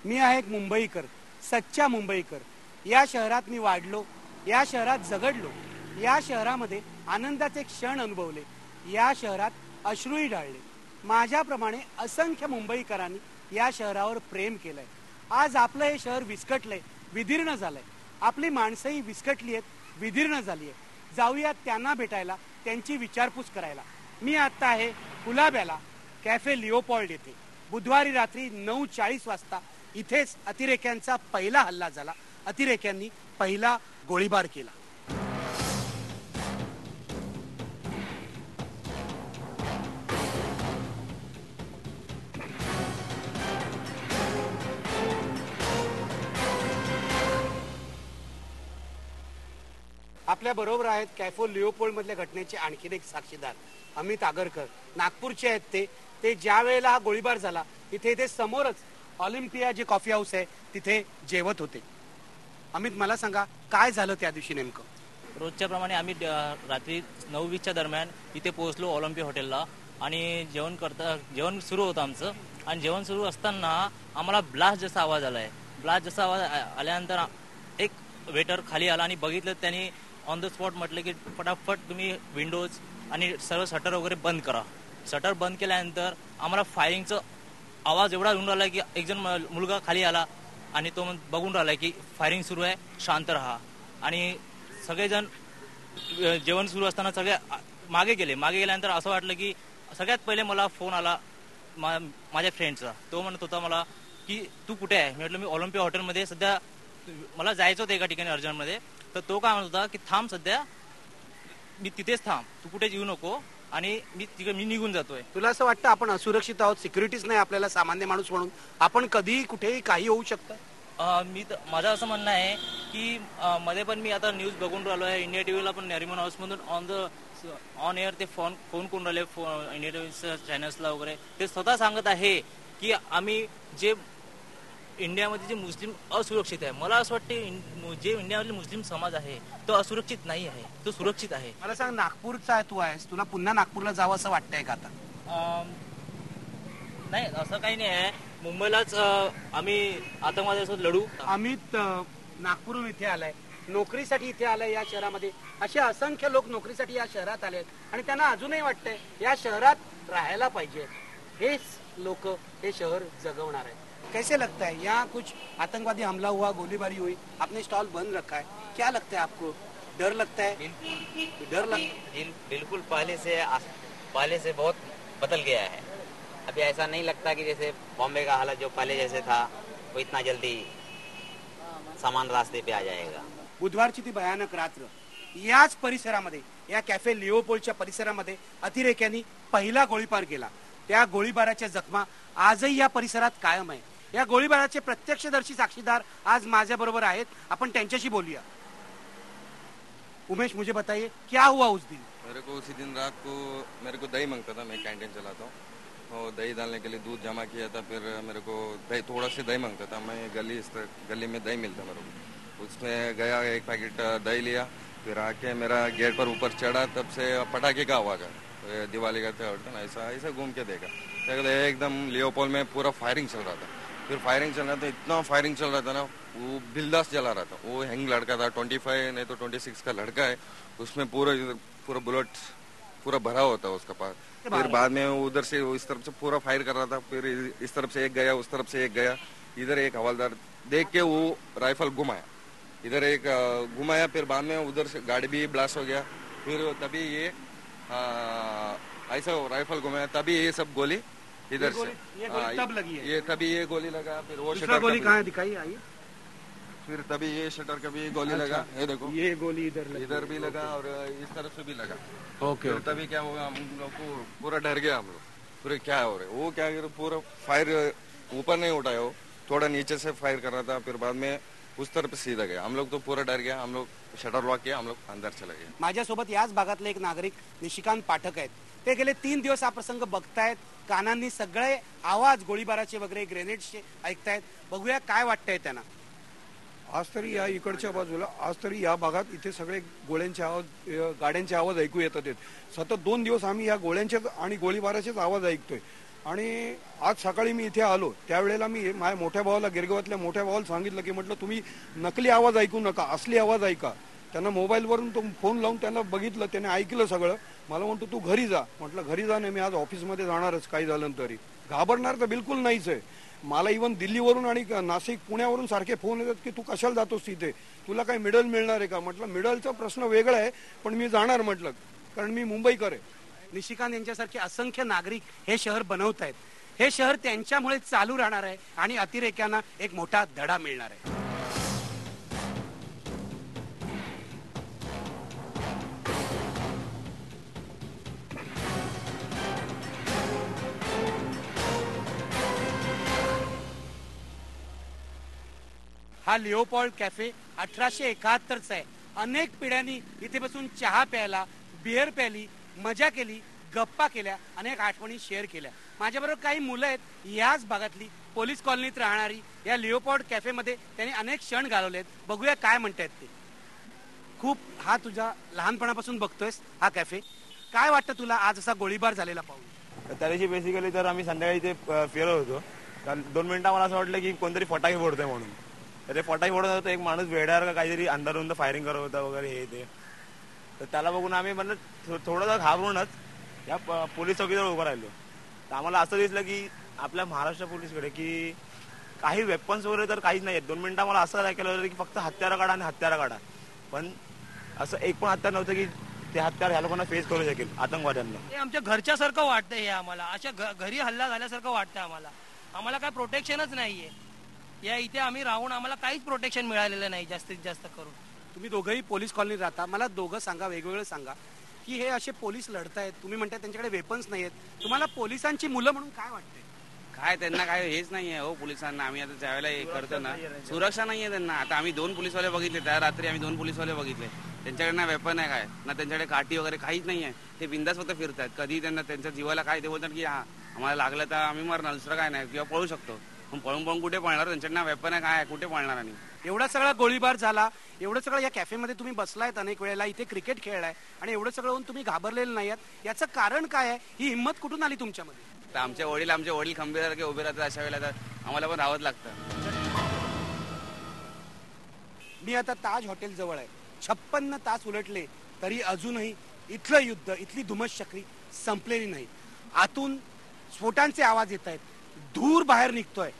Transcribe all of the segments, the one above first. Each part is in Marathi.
मी आहे एक मुंबईकर, सच्चा मुंबईकर। या शहरात मी वाढलो, या शहरात झगडलो, या शहरामध्ये आनंदाचे क्षण अनुभवले, या शहरात अश्रूही ढाळले। माझ्याप्रमाणे असंख्य मुंबईकरांनी या शहरावर प्रेम केलंय। आज आपलं हे शहर विस्कटलंय, विदीर्ण झालंय। आपली माणसंही विस्कटली आहेत, विदीर्ण झाली आहे। जाऊयात त्यांना भेटायला, त्यांची विचारपूस करायला। मी आता आहे कुलाब्याला, कॅफे लिओपोल्ड येथे। बुधवारी रात्री 9:40 वाजता इथेच अतिरेक्यांचा पहिला हल्ला झाला। अतिरेक्यांनी पहिला गोळीबार केला। आपल्या बरोबर आहेत कॅफे लिओपोल्ड मधल्या घटनेचे आणखीन एक साक्षीदार अमित आगरकर। नागपूरचे आहेत ते ज्या वेळेला हा गोळीबार झाला इथे समोरच ऑलिम्पिया जे कॉफी हाऊस आहे तिथे जेवत होते। अमित, मला सांगा काय झालं त्या दिवशी नेमकं? रोजच्या प्रमाणे आम्ही रात्री 9:20च्या दरम्यान इथे पोहोचलो ऑलिम्पिया हॉटेलला आणि जेवण सुरू होतं आमचं। आणि जेवण सुरू असताना आम्हाला ब्लास्ट जसा आवाज आलाय। ब्लास्ट जसा आवाज आल्यानंतर एक वेटर खाली आला आणि बघितलं, त्यांनी ऑन द स्पॉट म्हटलं की फटाफट तुम्ही विंडोज आणि सर्व शटर वगैरे बंद करा। शटर बंद केल्यानंतर आम्हाला फायरिंगचा आवाज एवढा येऊन राहिला की एक जण मुलगा खाली आला आणि तो बघून राहिला की फायरिंग सुरू आहे, शांत राहा। आणि सगळेजण जेवण सुरू असताना सगळे मागे गेल्यानंतर असं वाटलं की सगळ्यात पहिले मला फोन आला माझ्या फ्रेंडचा। तो म्हणत होता मला की तू कुठे आहे? मी म्हटलं मी ऑलिम्पिया हॉटेलमध्ये, सध्या मला जायचं होतं एका ठिकाणी अर्जंटमध्ये। तर तो काय म्हणत होता की थांब, सध्या मी तिथेच थांब, तू कुठे येऊ नको आणि मी निघून जातोय। तुला असं वाटतं आपण असुरक्षित आहोत, सिक्युरिटीच नाही आपल्याला सामान्य माणूस म्हणून? आपण कधीही कुठेही काही होऊ शकतं? माझं असं म्हणणं आहे की मध्ये पण मी आता न्यूज बघून राहिलो आहे, इंडिया टीव्हीला पण नरिमन हाऊसमधून ऑन एअर ते फोन करून राहिले इंडिया टीव्ही चॅनल्सला वगैरे। ते स्वतः सांगत आहे की आम्ही जे इंडियामध्ये जे मुस्लिम असुरक्षित आहे, मला असं वाटतं जे इंडियामधले मुस्लिम समाज आहे तो असुरक्षित नाही आहे, तो सुरक्षित आहे। मला सांग, नागपूरचा तू आहेस, तुला पुन्हा नागपूरला जावं असं वाटतंय का आता? नाही, असं काही नाही आहे। मुंबईलाच आम्ही आतंकवादासोबत लढू। अमित नागपूरहून इथे आलाय, नोकरीसाठी इथे आलाय या शहरामध्ये। असे असंख्य लोक नोकरीसाठी या शहरात आले आहेत आणि त्यांना अजूनही वाटतंय या शहरात राहायला पाहिजे। हेच लोक हे शहर जगवणार आहेत। कैसे लगता है यहाँ कुछ आतंकवादी हमला हुआ, गोलीबारी हुई, आपने स्टॉल बंद रखा है, क्या लगता है आपको? डर लगता है? बिल्कुल पहले से बहुत बदल गया है। अभी ऐसा नहीं लगता कि जैसे बॉम्बे का हालत जो पहले जैसे था वो इतना जल्दी समान रास्ते पे आ जाएगा। बुधवारची ती भयानक रात्र याच परिसरामध्ये, या कॅफे लिओपोल्डच्या परिसरामध्ये अतिरेक्यांनी पहिला गोळीबार केला। त्या गोळीबाराच्या जखमा आजही या परिसरात कायम आहे। या गोळीबाराचे प्रत्यक्षदर्शी साक्षीदार आज माझ्या बरोबर आहेत, आपण त्यांच्याशी बोलूया। उमेश, मुझे बताइए क्या हुआ उस दिन? मेरे को उसी दिन रात को मेरे को दही मांगता था, मैं कैंटीन चलाता हूँ और दही डालने के लिए दूध जमा किया था। फिर मेरे को दही थोड़ा सा दही मांगता था, मैं गली में दही मिलता मेरे को, उसमें गया, एक पैकेट दही लिया। फिर आके मेरा गेट पर ऊपर चढ़ा, तब से पटाखे का आवाज़ आया, दिवाली का त्योहार था, ऐसा घूम के देखा एकदम लियोपोल्ड में पूरा फायरिंग चल रहा था। फिर फायरिंग चल रहा था, इतना फायरिंग चल रहा था ना, वो बिल्दास जला रहा था। वो हैंग लड़का था, 25 नहीं तो 26 का लड़का है, उसमें पूरा बुलेट पूरा भरा होता है उसका पास। फिर बाद में उधर से इस तरफ से पूरा फायर कर रहा था, फिर इस तरफ से एक गया, उस तरफ से एक गया। इधर एक हवलदार देख के वो राइफल घुमाया, इधर एक घुमाया, फिर बाद में उधर से गाड़ी भी ब्लास्ट हो गया। फिर तभी ये ऐसा राइफल घुमाया, तभी ये सब गोली इधर से तब लगी है। ये तभी ये गोली लगा, फिर वो शटर गोली कहाँ दिखाई आई? फिर तभी ये शटर का भी गोली लगा, ये देखो ये गोली इधर भी लगा और इस तरफ से भी लगा। ओके। तभी क्या हुआ, हम लोग को पूरा डर गया हम लोग, पूरे क्या हो रहे, वो क्या पूरा फायर ऊपर नहीं उठाया, वो थोड़ा नीचे से फायर कर रहा था। फिर बाद में उस तरफ सीधा गया, हम लोग तो पूरा डर गया, हम लोग शटर लॉक किया, हम लोग अंदर चले गए। माझ्यासोबत याच भागातले एक नागरिक निशिकांत पाठक आहेत, ते गेले 3 दिवस हा प्रसंग बघतायत, कानांनी सगळे आवाज गोळीबाराचे वगैरे ग्रेनेड्सचे ऐकतायत। बघूया काय वाटतंय त्यांना। आज तरी या इकडच्या बाजूला, आज तरी या भागात इथे सगळे गोळ्यांचे आवाज, गाड्यांचे आवाज ऐकू येतात। सतत 2 दिवस आम्ही या गोळ्यांचेच आणि गोळीबाराचेच आवाज ऐकतोय आणि आज सकाळी मी इथे आलो त्यावेळेला मी माझ्या मोठ्या भावाला गिरगावातल्या मोठ्या भावाला सांगितलं की म्हटलं तुम्ही नकली आवाज ऐकू नका, असली आवाज ऐका. त्यांना मोबाईलवरून तो फोन लावून त्यांना बघितलं, त्याने ऐकलं सगळं. मला म्हणतो तू घरी जा. म्हटलं घरी जा नाही, मी आज ऑफिसमध्ये जाणारच काही झालं तरी. घाबरणार तर बिलकुल नाहीच आहे. मला इव्हन दिल्लीवरून आणि नाशिक पुण्यावरून सारखे फोन येतात की तू कशाला जातोस तिथे, तुला काही मिडल मिळणार आहे का. म्हटलं मिडलचा प्रश्न वेगळा आहे, पण मी जाणार म्हटलं, कारण मी मुंबईकर आहे. निशिकांत यांच्यासारखे असंख्य नागरिक हे शहर बनवत आहेत. हे शहर त्यांच्यामुळे चालू राहणार आहे आणि अतिरेक्यांना एक मोठा धडा मिळणार आहे. हा लिओपॉल्ड कॅफे 1871चा आहे. अनेक पिढ्यांनी इथे बसून चहा प्यायला, बिअर प्यायली, मजा केली, गप्पा केल्या, अनेक आठवणी शेअर केल्या. माझ्याबरोबर काही मुलं आहेत, याच भागातली पोलीस कॉलनीत राहणारी. या लिओपॉल्ड कॅफेमध्ये त्यांनी अनेक क्षण घालवले आहेत. बघूया काय म्हणतायत ते. खूप हा तुझा लहानपणापासून बघतोयस हा कॅफे, काय वाटतं तुला आज असा गोळीबार झालेला पाहून? त्या दिवशी बेसिकली तर आम्ही संध्याकाळी ते फिरत होतो. 2 मिनिटं मला असं वाटलं की कोणतरी फटाके फोडतोय म्हणून. तर ते फटाके फोडत होतं, एक माणूस वेड्यावर का काहीतरी अंधारून फायरिंग करत होता वगैरे हे ते. तर त्याला बघून आम्ही म्हणजे थोडंसं घाबरूनच या पोलीस चौकीजवळ उभं राहिलो. तर आम्हाला असं दिसलं की आपल्या महाराष्ट्र पोलीसकडे की काही वेपन्स वगैरे तर काहीच नाही. 2 मिनिटं मला असं ऐकलं होतं की फक्त हत्यारं काढा आणि हत्यारं काढा, पण असं एक पण हत्यार नव्हतं की ते हत्यार ह्या लोकांना फेस करू शकेल आतंकवाद्यांना. हे आमच्या घरच्यासारखं वाटतंय. हे आम्हाला अशा घरी हल्ला झाल्यासारखं वाटतं. आम्हाला काय प्रोटेक्शनच नाहीये. या इथे आम्ही राहून आम्हाला काहीच प्रोटेक्शन मिळालेलं नाही जास्तीत जास्त करून. तुम्ही दोघंही पोलीस कॉलनीत राहता. मला दोघं सांगा, वेगवेगळं सांगा की हे असे पोलीस लढतायत, तुम्ही म्हणताय त्यांच्याकडे वेपन्स नाहीयेत, तुम्हाला पोलिसांची मुलं म्हणून काय वाटतंय? काय त्यांना काय हेच नाहीये हो पोलिसांना. आम्ही आता ज्यावेळेला हे करतो ना, सुरक्षा नाहीये त्यांना. आता आम्ही 2 पोलीसवाले बघितले, त्या रात्री आम्ही 2 पोलीसवाले बघितले. त्यांच्याकडे ना वेपन आहे काय ना, त्यांच्याकडे काठी वगैरे काहीच नाहीये. ते बिंदास फक्त फिरतात. कधी त्यांना त्यांच्या जीवाला काय ते बोलतात की हा आम्हाला लागलं तर आम्ही मरणार, दुसरं काय नाही, किंवा पळू शकतो. पण पळून कुठे पळणार? त्यांच्याकडे वेपन आहे काय, कुठे पळणार? आणि एवढा सगळा गोळीबार झाला, एवढं सगळं या कॅफेमध्ये तुम्ही बसलायत अनेक वेळेला, इथे क्रिकेट खेळलाय आणि एवढं सगळं होऊन तुम्ही घाबरलेलं नाही आहात, याचं कारण काय आहे? ही हिंमत कुठून आली तुमच्यामध्ये? तर आमचे वडील खंबीरसारखे उभे राहतात अशा वेळेला, तर आम्हाला पण राहावंच लागतं. मी आता ताज हॉटेल जवळ आहे. 56 तास उलटले तरी अजूनही इथलं युद्ध, इथली धुमश्चक्री संपलेली नाही. आतून स्फोटांचे आवाज येत आहेत, धूर बाहेर निघतोय.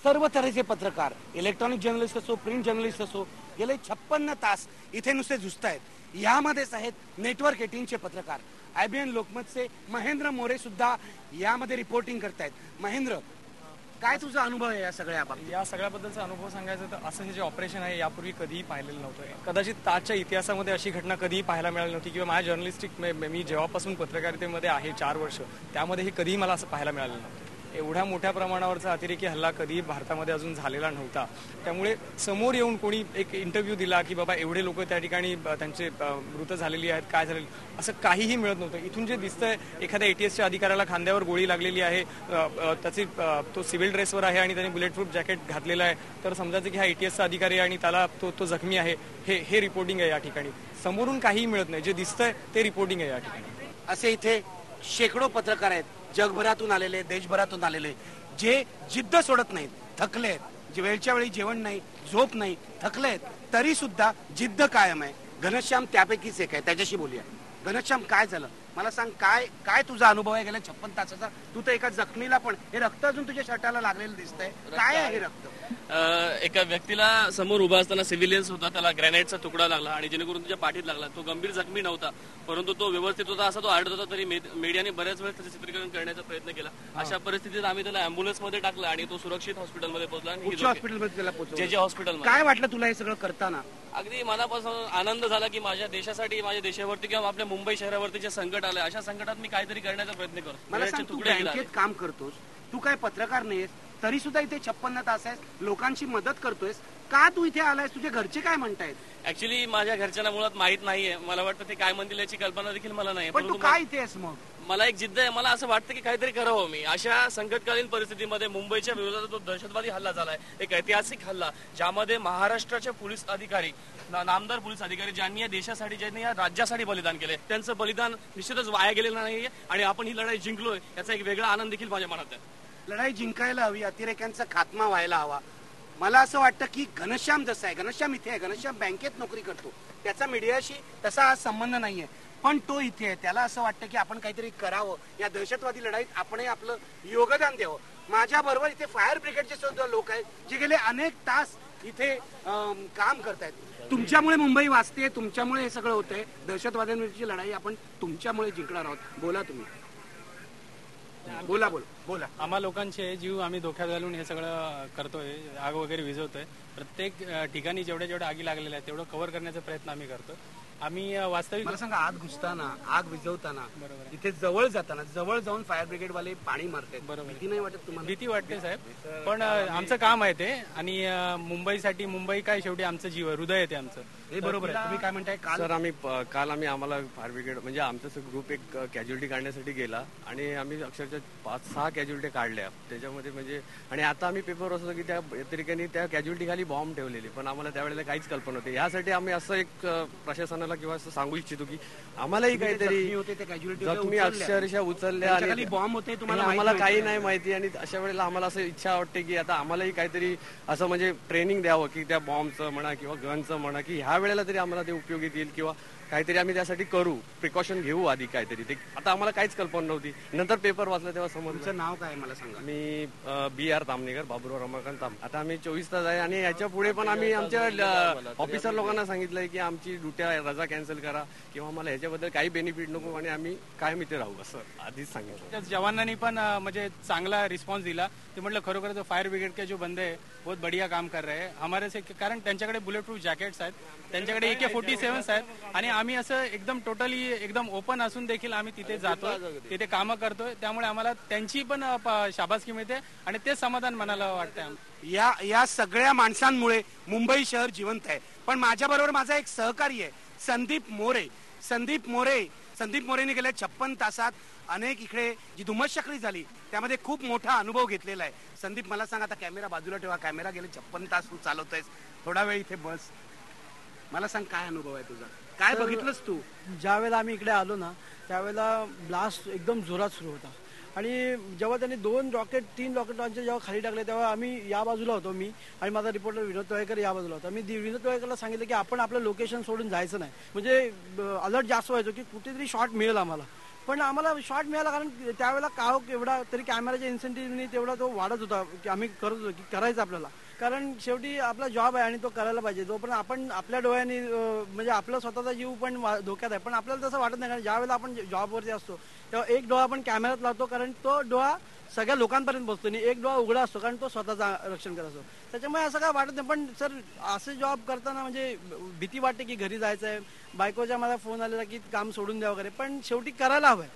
सर्व तऱ्हेचे पत्रकार, इलेक्ट्रॉनिक जर्नलिस्ट असो, प्रिंट जर्नलिस्ट असो, गेले 56 तास इथे नुसते झुजतायत. यामध्येच आहेत नेटवर्क 18चे पत्रकार. IBN लोकमतचे महेंद्र मोरे सुद्धा यामध्ये रिपोर्टिंग करतायत. महेंद्र, काय तुझा अनुभव आहे या सगळ्या बाबतीत? या सगळ्याबद्दलचा अनुभव सांगायचं तर असं हे जे ऑपरेशन आहे यापूर्वी कधीही पाहिलेलं नव्हतं. कदाचित ताजच्या इतिहासामध्ये अशी घटना कधीही पाहायला मिळाली नव्हती, किंवा माझ्या जर्नलिस्टिक मी जेव्हापासून पत्रकारितेमध्ये आहे 4 वर्ष, त्यामध्ये हे कधीही मला असं पाहायला मिळालं नव्हतं. एवढ्या मोठ्या प्रमाणावरचा अतिरेकी हल्ला कधीही भारतामध्ये अजून झालेला नव्हता. त्यामुळे समोर येऊन कोणी एक इंटरव्ह्यू दिला की बाबा एवढे लोक त्या ठिकाणी त्यांचे मृत झालेली आहेत, काय झालेलं, असं काहीही मिळत नव्हतं. इथून जे दिसतंय, एखाद्या ATSच्या अधिकाऱ्याला खांद्यावर गोळी लागलेली आहे, त्याची तो सिव्हिल ड्रेसवर आहे आणि त्याने बुलेट प्रूफ जॅकेट घातलेलं आहे, तर समजायचं की हा ATSचा अधिकारी आहे आणि त्याला तो जखमी आहे. हे रिपोर्टिंग आहे या ठिकाणी. समोरून काहीही मिळत नाही, जे दिसतंय ते रिपोर्टिंग आहे या ठिकाणी. असे इथे शेकडो पत्रकार आहेत, जगभरातून आलेले, देशभरातून आलेले, जे जिद्द सोडत नाहीत, थकले आहेत, जे वेळच्या वेळी जेवण नाही, झोप नाही, थकले आहेत, तरी सुद्धा जिद्द कायम आहे. घनश्याम त्यापैकीच एक आहे, त्याच्याशी बोलूया. घनश्याम, काय झालं? मला सांग काय काय तुझा अनुभव आहे गेल्या 56 तासाचा? तू तर एका जखमीला पण, हे रक्त अजून तुझ्या शर्टाला लागलेलं दिसतंय, काय आहे हे रक्त? एका व्यक्तीला समोर उभा असताना सिव्हिलियन्स होता, त्याला ग्रॅनाइटचा तुकडा लागला आणि जेणेकरून त्याच्या पाठीत लागला. तो गंभीर जखमी नव्हता, परंतु तो व्यवस्थित होता असा तो आढळत होता. तरी मीडियाने बऱ्याच वेळेस त्याचे चित्रीकरण करण्याचा प्रयत्न केला. अशा परिस्थितीत आम्ही त्याला अँब्युलन्स मध्ये टाकलं आणि तो सुरक्षित हॉस्पिटलमध्ये पोहोचला. हॉस्पिटलमध्ये त्याला पोहोचवलं? जे हॉस्पिटल. काय वाटलं तुला हे सगळं करताना? अगदी मनापासून आनंद झाला की माझ्या देशासाठी, माझ्या देशावरती किंवा आपल्या मुंबई शहरावरती जे संकट आलंय, अशा संकटात मी काहीतरी करण्याचा प्रयत्न करतो. मला सांग, तू बँकेत काम करतोस, तू काय पत्रकार नाहीस, तरी सुद्धा इथे 56 तास आहेस, लोकांची मदत करतोयस, का तू इथे आलायस? तुझे घरचे काय म्हणतायत? ऍक्च्युली माझ्या घरच्यांना मुळात माहित नाहीये. मला वाटतं ते काय म्हणतील याची कल्पना देखील मला नाही. पण तू काय इथे आहेस मग? मला एक जिद्द आहे. मला असं वाटतं की काहीतरी करावं मी. अशा संकटकालीन परिस्थितीमध्ये मुंबईच्या विरोधात जो दहशतवादी हल्ला झालाय, एक ऐतिहासिक हल्ला, ज्यामध्ये महाराष्ट्राचे पोलीस अधिकारी, नामदार पोलीस अधिकारी ज्यांनी या देशासाठी, ज्यांनी या राज्यासाठी बलिदान केले, त्यांचं बलिदान निश्चितच वाया गेलेलं नाहीये आणि आपण ही लढाई जिंकलोय याचा एक वेगळा आनंद देखील माझ्या मनात आहे. लढाई जिंकायला हवी, अतिरेक्यांचा खात्मा व्हायला हवा. मला असं वाटतं की घनश्याम जसा आहे, घनश्याम इथे आहे, घनश्याम बँकेत नोकरी करतो, त्याचा मीडियाशी तसा आज संबंध नाहीये, पण तो इथे आहे. त्याला असं वाटतं की आपण काहीतरी करावं, या दहशतवादी लढाईत आपणही आपलं योगदान द्यावं. माझ्या बरोबर इथे फायर ब्रिगेडचे सुद्धा लोक आहेत जे गेले अनेक तास इथे काम करतायत. तुमच्यामुळे मुंबई वाचते, तुमच्यामुळे हे सगळं होतंय. दहशतवाद्यांवरची लढाई आपण तुमच्यामुळे जिंकणार आहोत. बोला तुम्ही, बोला बोला बोला. आम्हा लोकांचे जीव आम्ही धोक्यात घालून हे सगळं करतोय, आग वगैरे विझवतोय. प्रत्येक ठिकाणी जेवढ्या आगी लागलेल्या आहेत तेवढं कव्हर करण्याचा प्रयत्न आम्ही करतो. आम्ही वास्तविक, मला सांगा, आग घुसताना, आग विझवताना, इथे जवळ जाताना, जवळ जाऊन फायर ब्रिगेड वाले पाणी मारतात, बरोबर, भीती नाही वाटत तुम्हाला? भीती वाटते साहेब, पण आमचं काम आहे ते. आणि मुंबईसाठी, मुंबई काय शेवटी आमचं जीव आहे, हृदय आहे ते आमचं. हे बरोबर आहे. तुम्ही काय म्हणताय? सर, आम्हाला फायर ब्रिगेड म्हणजे आमचा ग्रुप एक कॅज्युअलिटी काढण्यासाठी गेला आणि आम्ही अक्षरशः 5-6 कॅज्युअलिटी काढल्या त्याच्यामध्ये. म्हणजे आणि आता आम्ही पेपर असतो की त्या तरीकेने त्या कॅज्युअलिटी खाली बॉम्ब ठेवलेली, पण आम्हाला त्यावेळेला काहीच कल्पना होती. यासाठी आम्ही असं एक प्रशासनाला किंवा असं सांगू इच्छितो की आम्हालाही काहीतरी जखमी अक्षरशः उचलल्या आणि बॉम्ब होते, तुम्हाला आम्हाला काही नाही माहिती. आणि अशा वेळेला आम्हाला असं इच्छा वाटते की आता आम्हालाही काहीतरी असं म्हणजे ट्रेनिंग द्यावं की त्या बॉम्बचं म्हणा किंवा गनचं म्हणा, की ह्या वेळेला तरी आम्हाला ते उपयोगी येईल किंवा काहीतरी आम्ही त्यासाठी करू, प्रिकॉशन घेऊ आधी काहीतरी. ते आता आम्हाला काहीच कल्पना नव्हती. नंतर पेपर वाचला तेव्हा समजलं. तुमचं नाव काय मला सांगा? मी BR तामणेकर, बाबुराव रमाकांत ताम. आता आम्ही 24 तास आहे आणि याच्या पुढे पण आम्ही आमच्या ऑफिसर लोकांना सांगितलंय की आमची ड्युट्या रजा कॅन्सल करा किंवा आम्हाला ह्याच्याबद्दल काही बेनिफिट नको आणि आम्ही कायम इथे राहू, असं आधीच सांगितलं. जवानांनी पण म्हणजे चांगला रिस्पॉन्स दिला. ते म्हटलं खरोखर जो फायर ब्रिगेड के जो बंदे है बहुत बढ़िया काम कर रहे हैं हमारे से, कारण त्यांच्याकडे बुलेट प्रूफ जॅकेट्स आहेत, त्यांच्याकडे AK-47 आहेत आणि आम्ही असं एकदम टोटली एकदम ओपन असून देखील आम्ही तिथे जातो, तिथे कामं करतोय. त्यामुळे आम्हाला त्यांची पण शाबासकी मिळते आणि ते समाधान मनाला वाटतंय. या सगळ्या माणसांमुळे मुंबई शहर जिवंत आहे. पण माझ्या बरोबर माझा एक सहकारी आहे, संदीप मोरे. संदीप मोरेने गेल्या 56 तासात अनेक इकडे जी धुमश्चक्री झाली त्यामध्ये खूप मोठा अनुभव घेतलेला आहे. संदीप, मला सांग, आता कॅमेरा बाजूला ठेवा, कॅमेरा गेले 56 तास तू चालवतोयस, थोडा वेळ इथे बस. मला सांग, काय अनुभव आहे तुझा, काय बघितलंस तू? ज्या वेळेला आम्ही इकडे आलो ना त्यावेळेला ब्लास्ट एकदम जोरात सुरू होता आणि जेव्हा त्यांनी 3 रॉकेट लॉन्चर जेव्हा खाली टाकले तेव्हा आम्ही या बाजूला होतो, मी आणि माझा रिपोर्टर विनोद तळेकर या बाजूला होता. मी विनोद तळेकरला सांगितलं की आपण आपलं लोकेशन सोडून जायचं नाही, म्हणजे अलर्ट जास्त व्हायचो की कुठेतरी शॉट मिळेल आम्हाला. पण आम्हाला शॉट मिळाला कारण त्यावेळेला काळोख एवढा, तरी कॅमेराच्या इन्सेंटिव्हनी तेवढा तो वाढत होता की आम्ही करत होतो की करायचं आपल्याला, कारण शेवटी आपला जॉब आहे आणि तो करायला पाहिजे. जोपर्यंत आपण आपल्या डोळ्यांनी म्हणजे आपला स्वतःचा जीव पण धोक्यात आहे, पण आपल्याला तसं वाटत नाही. कारण ज्या वेळेला आपण जॉबवरती असतो तेव्हा एक डोळा आपण कॅमेऱ्यात लावतो, कारण तो डोळा सगळ्या लोकांपर्यंत पोहोचतो आणि एक डोळा उघडा असतो कारण तो स्वतःचा रक्षण करत असतो. त्याच्यामुळे असं काय वाटत नाही. पण सर, असे जॉब करताना म्हणजे भीती वाटते की घरी जायचं आहे, बायकोच्या मला फोन आलेला की काम सोडून द्या वगैरे, पण शेवटी करायला हवंय.